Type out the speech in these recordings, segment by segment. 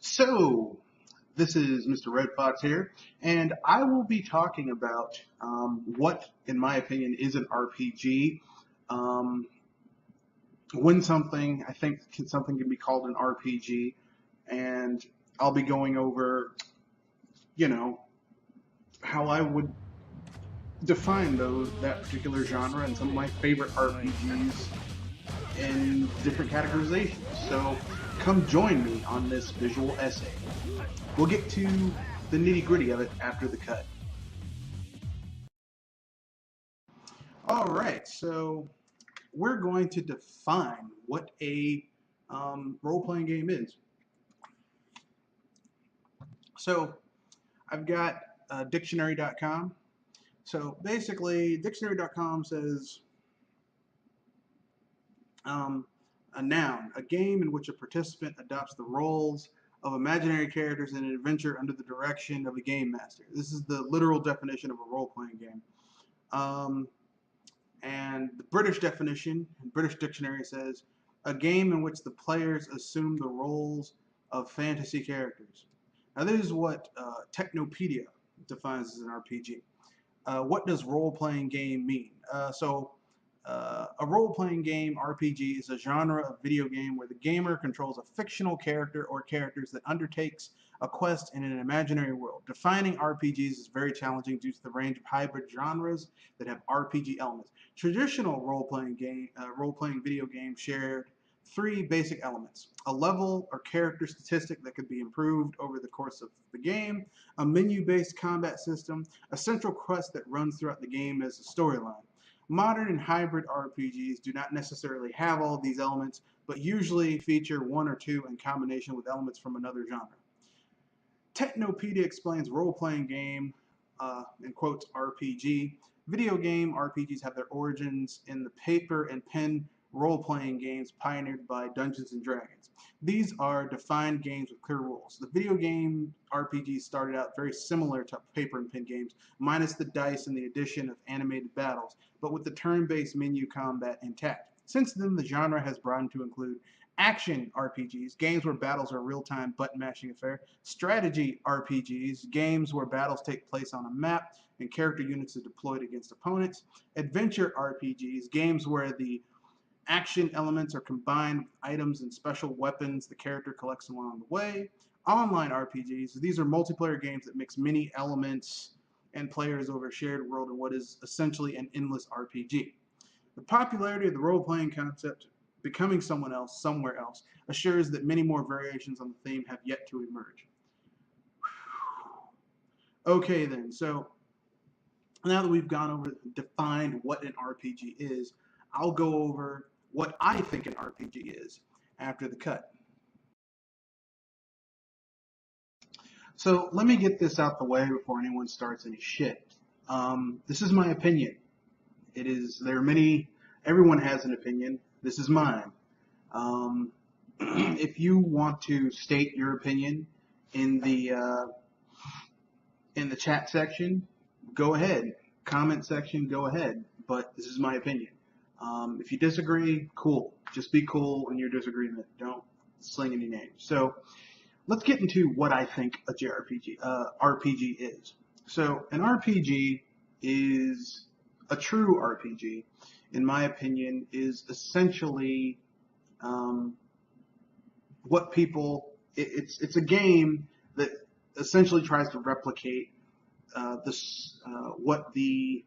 So, this is Mr. Red Fox here, and I will be talking about what, in my opinion, is an RPG. Um, when something, I think, something can be called an RPG, and I'll be going over, you know, how I would define that particular genre and some of my favorite RPGs in different categorizations. So, come join me on this visual essay. We'll get to the nitty-gritty of it after the cut. All right, so we're going to define what a role-playing game is. So I've got dictionary.com. So basically, dictionary.com says a noun, a game in which a participant adopts the roles of imaginary characters in an adventure under the direction of a game master. This is the literal definition of a role-playing game. And the British definition, British dictionary says, a game in which the players assume the roles of fantasy characters. Now this is what Technopedia defines as an RPG. What does role-playing game mean? A role-playing game, RPG, is a genre of video game where the gamer controls a fictional character or characters that undertakes a quest in an imaginary world. Defining RPGs is very challenging due to the range of hybrid genres that have RPG elements. Traditional role-playing video games shared three basic elements: a level or character statistic that could be improved over the course of the game, a menu-based combat system, a central quest that runs throughout the game as a storyline. Modern and hybrid RPGs do not necessarily have all of these elements, but usually feature one or two in combination with elements from another genre. Technopedia explains role-playing game, in quotes, RPG. Video game RPGs have their origins in the paper and pen role-playing games pioneered by Dungeons & Dragons. These are defined games with clear rules. The video game RPGs started out very similar to paper and pen games, minus the dice and the addition of animated battles, but with the turn-based menu combat intact. Since then, the genre has broadened to include action RPGs, games where battles are a real-time button-mashing affair; strategy RPGs, games where battles take place on a map and character units are deployed against opponents; adventure RPGs, games where the action elements are combined with items and special weapons the character collects along the way; online RPGs, these are multiplayer games that mix many elements and players over a shared world in what is essentially an endless RPG. The popularity of the role-playing concept, becoming someone else, somewhere else, assures that many more variations on the theme have yet to emerge. Okay then, so now that we've gone over and defined what an RPG is, I'll go over what I think an RPG is after the cut. So let me get this out the way before anyone starts any shit. This is my opinion. There are many, everyone has an opinion. This is mine. If you want to state your opinion in the chat section, go ahead. Comment section, go ahead. But this is my opinion. If you disagree, cool. Just be cool in your disagreement. Don't sling any names. So let's get into what I think a RPG is. So an RPG is a true RPG, in my opinion, is essentially what people. It's a game that essentially tries to replicate what the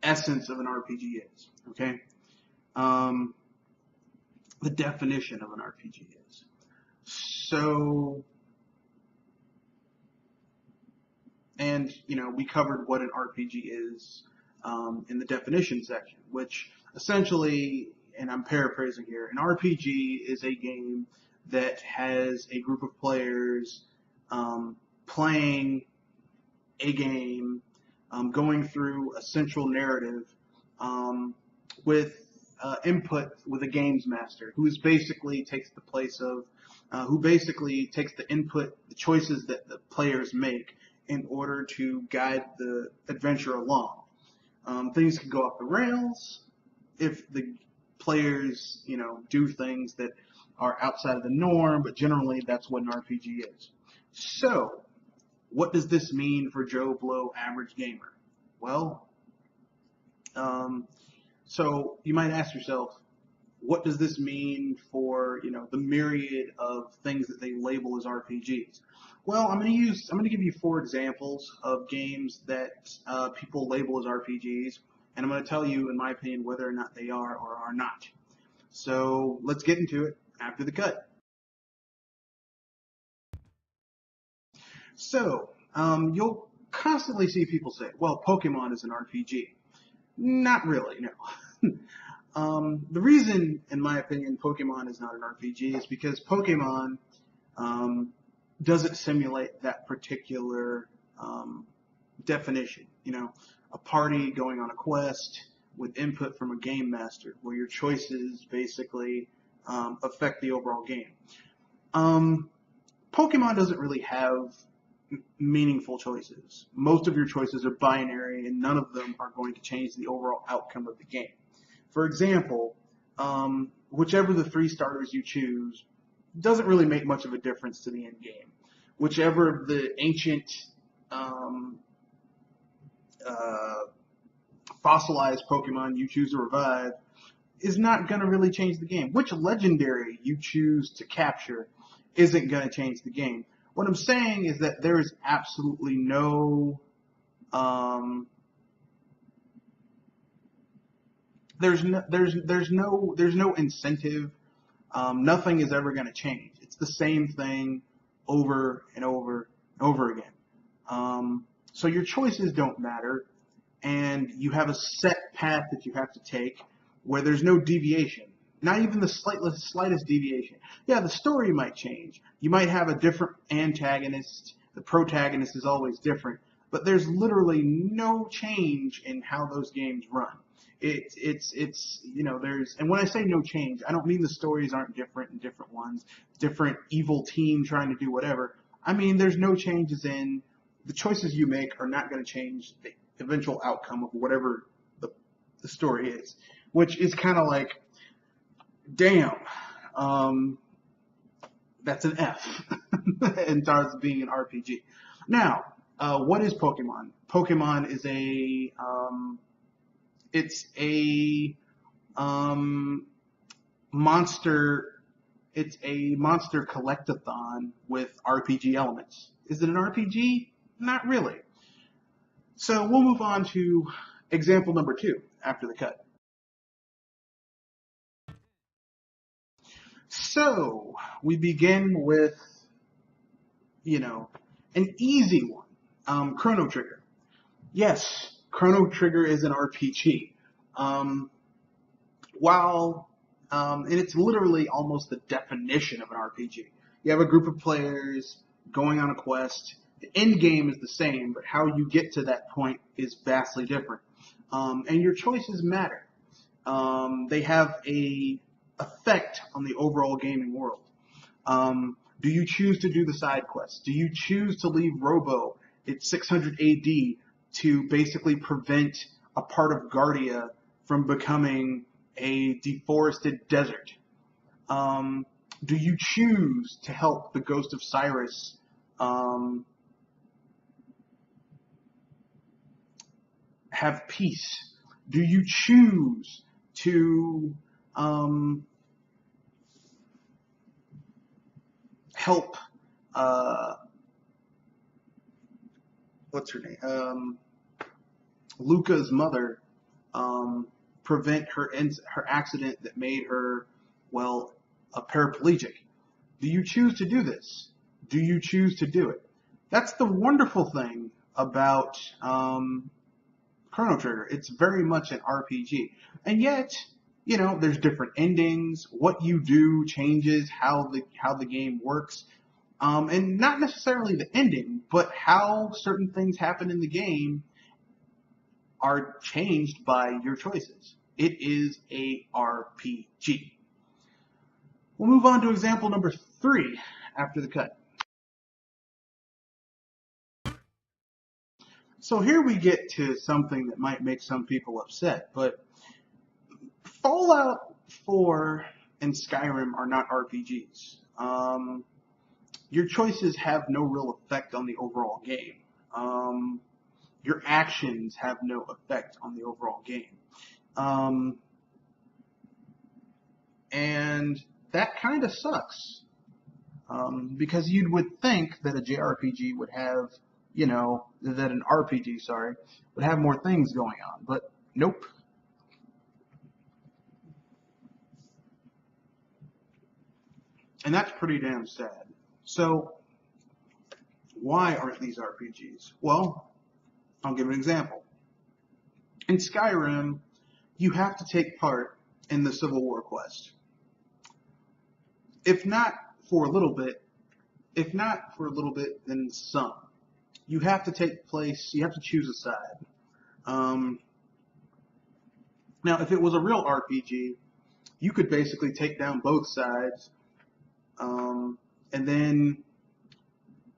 essence of an RPG is. Okay. The definition of an RPG is. So, and we covered what an RPG is in the definition section, which essentially, and I'm paraphrasing here, an RPG is a game that has a group of players playing a game, going through a central narrative with input with a games master who basically takes the place of, who basically takes the input, the choices that the players make in order to guide the adventure along. Things can go off the rails if the players, do things that are outside of the norm, but generally that's what an RPG is. So, what does this mean for Joe Blow average gamer? Well, so you might ask yourself, what does this mean for, the myriad of things that they label as RPGs? Well, I'm going to give you 4 examples of games that people label as RPGs, and I'm going to tell you, in my opinion, whether or not they are or are not. So let's get into it after the cut. So you'll constantly see people say, well, Pokemon is an RPG. Not really, no. The reason, in my opinion, Pokemon is not an RPG is because Pokemon doesn't simulate that particular definition. A party going on a quest with input from a game master, where your choices basically affect the overall game. Pokemon doesn't really have meaningful choices. Most of your choices are binary, and none of them are going to change the overall outcome of the game. For example, whichever the 3 starters you choose doesn't really make much of a difference to the end game. Whichever of the ancient fossilized Pokemon you choose to revive is not going to really change the game. Which legendary you choose to capture isn't going to change the game. What I'm saying is that there is absolutely no there's no incentive. Nothing is ever going to change. It's the same thing over and over and over again. So your choices don't matter, and you have a set path that you have to take where there's no deviation. Not even the slightest deviation. Yeah, the story might change. You might have a different antagonist. The protagonist is always different. But there's literally no change in how those games run. And when I say no change, I don't mean the stories aren't different in different ones, different evil team trying to do whatever. I mean, there's no changes in the choices you make are not going to change the eventual outcome of whatever the story is, which is kind of like, damn, that's an F in terms of being an RPG. Now, what is Pokemon? Pokemon is monster. It's a monster collectathon with RPG elements. Is it an RPG? Not really. So we'll move on to example number 2 after the cut. So we begin with, an easy one, Chrono Trigger. Yes, Chrono Trigger is an RPG. And it's literally almost the definition of an RPG. You have a group of players going on a quest. The end game is the same, but how you get to that point is vastly different. And your choices matter. They have a effect on the overall gaming world. Do you choose to do the side quests? Do you choose to leave Robo at 600 AD to basically prevent a part of Guardia from becoming a deforested desert? Do you choose to help the Ghost of Cyrus have peace? Do you choose to help what's her name? Luca's mother prevent her accident that made her, a paraplegic? Do you choose to do this? Do you choose to do it? That's the wonderful thing about Chrono Trigger. It's very much an RPG. And yet, there's different endings. What you do changes how the game works. And not necessarily the ending, but how certain things happen in the game are changed by your choices. It is a RPG. We'll move on to example number 3 after the cut. So here we get to something that might make some people upset, but Fallout 4 and Skyrim are not RPGs. Your choices have no real effect on the overall game. Your actions have no effect on the overall game. And that kind of sucks. Because you would think that a JRPG would have, that an RPG, would have more things going on, but nope. And that's pretty damn sad. So, why aren't these RPGs? Well, I'll give an example. In Skyrim, you have to take part in the Civil War quest. If not for a little bit, then some. You have to choose a side. Now, if it was a real RPG, you could basically take down both sides, and then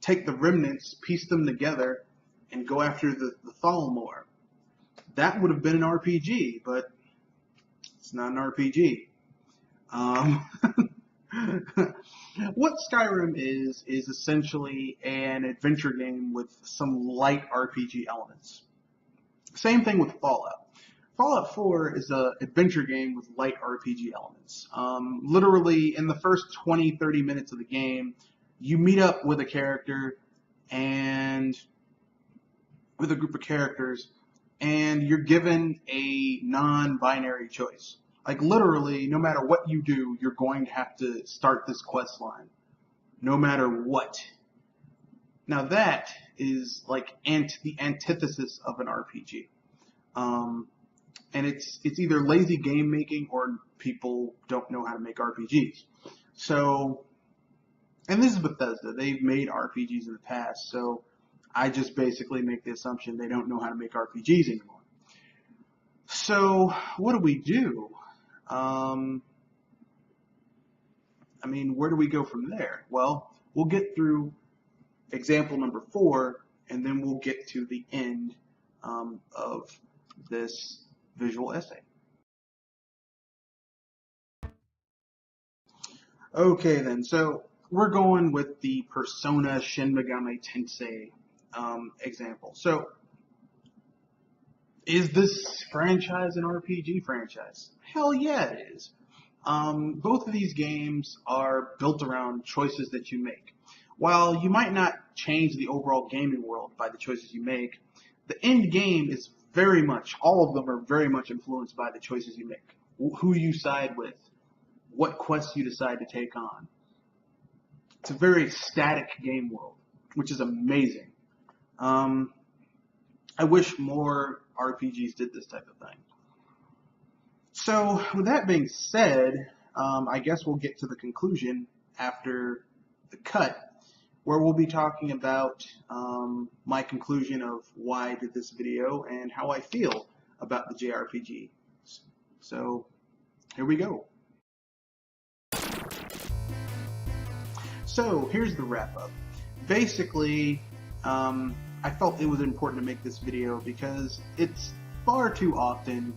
take the remnants, piece them together, and go after the Thalmor. That would have been an RPG, but it's not an RPG. What Skyrim is essentially an adventure game with some light RPG elements. Same thing with Fallout. Fallout 4 is an adventure game with light RPG elements. Literally, in the first 20-30 minutes of the game, you meet up with a character and with a group of characters, and you're given a non-binary choice. Like, literally, no matter what you do, you're going to have to start this quest line. No matter what. Now that is like the antithesis of an RPG. And it's either lazy game making or people don't know how to make RPGs. So, and this is Bethesda. They've made RPGs in the past, so I just basically make the assumption they don't know how to make RPGs anymore. So, what do we do? Where do we go from there? Well, we'll get through example number 4, and then we'll get to the end of this visual essay. Okay then, so we're going with the Persona Shin Megami Tensei example. So, is this franchise an RPG franchise? Hell yeah, it is. Both of these games are built around choices that you make. While you might not change the overall gaming world by the choices you make, the end game is all of them are very much influenced by the choices you make. Who you side with, what quests you decide to take on. It's a very static game world, which is amazing. I wish more RPGs did this type of thing. So, with that being said, I guess we'll get to the conclusion after the cut, where we'll be talking about my conclusion of why I did this video and how I feel about the JRPG. So, here we go. So, here's the wrap-up. Basically, I felt it was important to make this video because it's far too often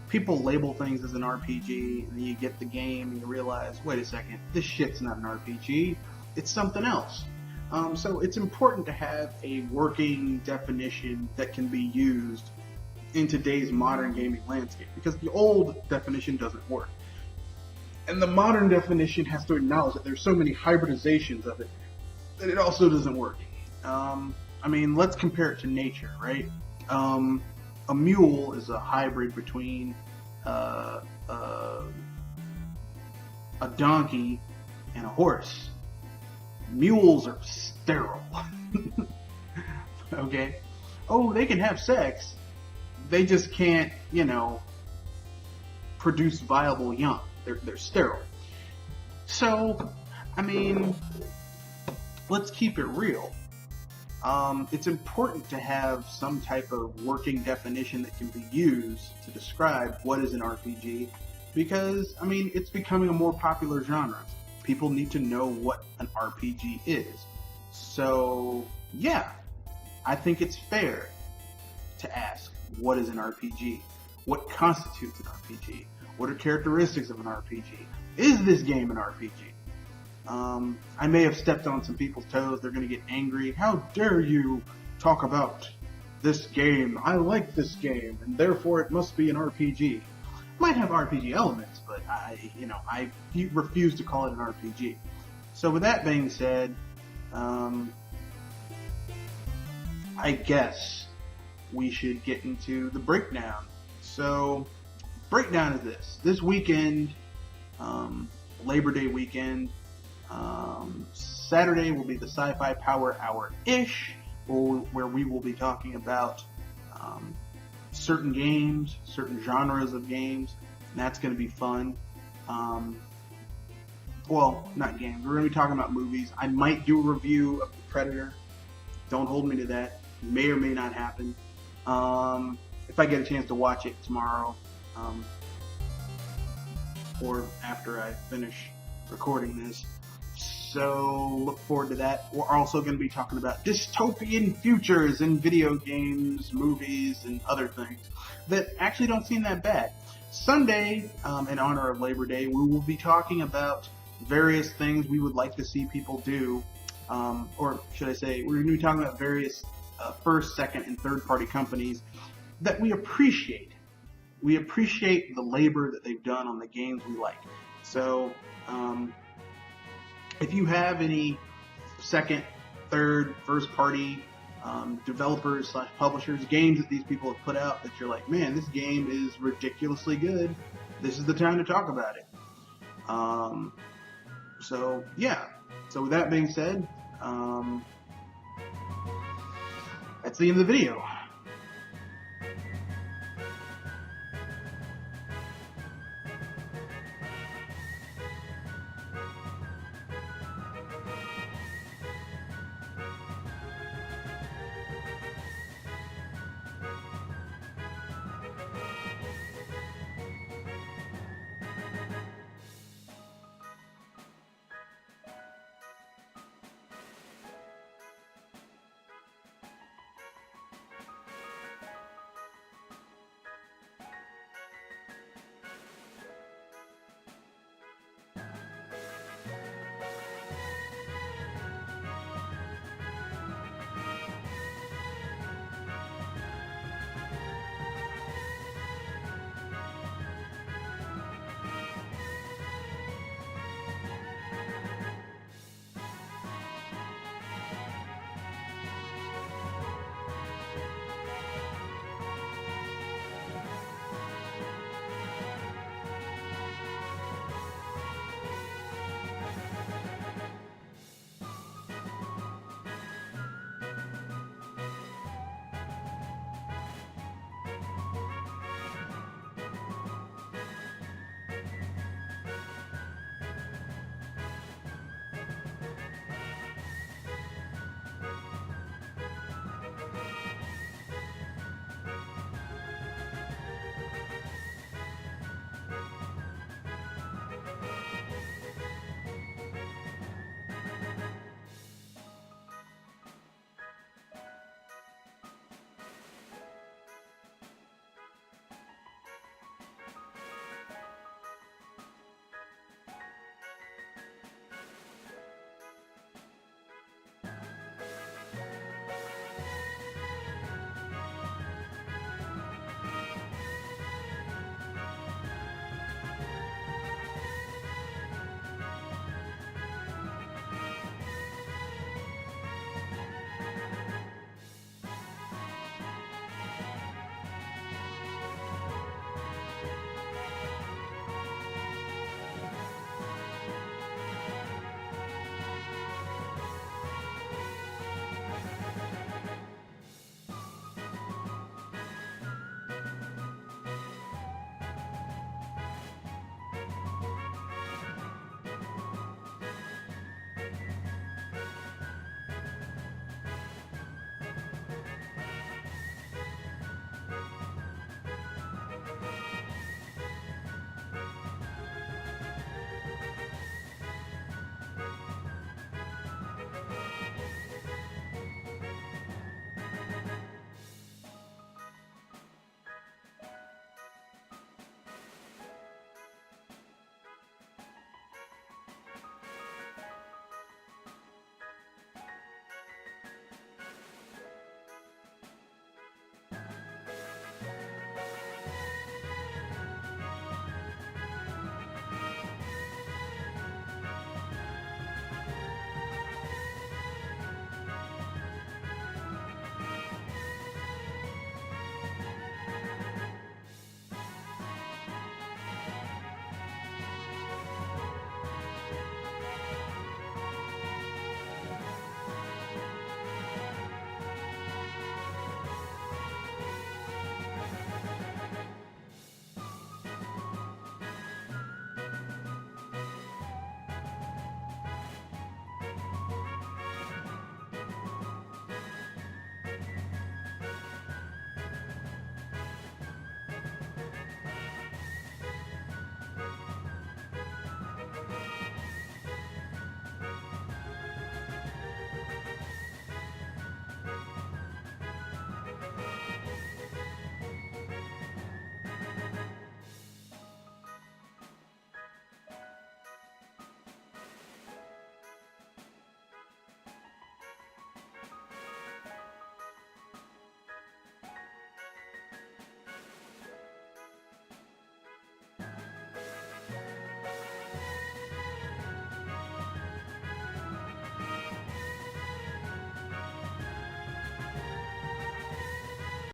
people label things as an RPG, and then you get the game and you realize, wait a second, this shit's not an RPG, it's something else. So it's important to have a working definition that can be used in today's modern gaming landscape, because the old definition doesn't work. And the modern definition has to acknowledge that there's so many hybridizations of it that it also doesn't work. Let's compare it to nature, right? A mule is a hybrid between a donkey and a horse. Mules are sterile. Okay? Oh, they can have sex. They just can't, produce viable young. They're sterile. So, let's keep it real. It's important to have some type of working definition that can be used to describe what is an RPG, because, it's becoming a more popular genre. People need to know what an RPG is. So, yeah, I think it's fair to ask, what is an RPG? What constitutes an RPG? What are characteristics of an RPG? Is this game an RPG? I may have stepped on some people's toes. They're going to get angry. How dare you talk about this game? I like this game, and therefore it must be an RPG. Might have RPG elements, but I refuse to call it an RPG. So with that being said, I guess we should get into the breakdown. So, breakdown is this. This weekend, Labor Day weekend, Saturday will be the Sci-Fi Power Hour-ish, where we will be talking about certain games, certain genres of games, and that's going to be fun. Well, not games. We're going to be talking about movies. I might do a review of The Predator. Don't hold me to that. May or may not happen. If I get a chance to watch it tomorrow, or after I finish recording this. So look forward to that. We're also going to be talking about dystopian futures in video games, movies, and other things that actually don't seem that bad. Sunday, in honor of Labor Day, we will be talking about various things we would like to see people do, or should I say, we're going to be talking about various first, second, and third-party companies that we appreciate. We appreciate the labor that they've done on the games we like. So, if you have any second, third, first-party developers / publishers, games that these people have put out that you're like, man, this game is ridiculously good, this is the time to talk about it. So, yeah. So with that being said, that's the end of the video.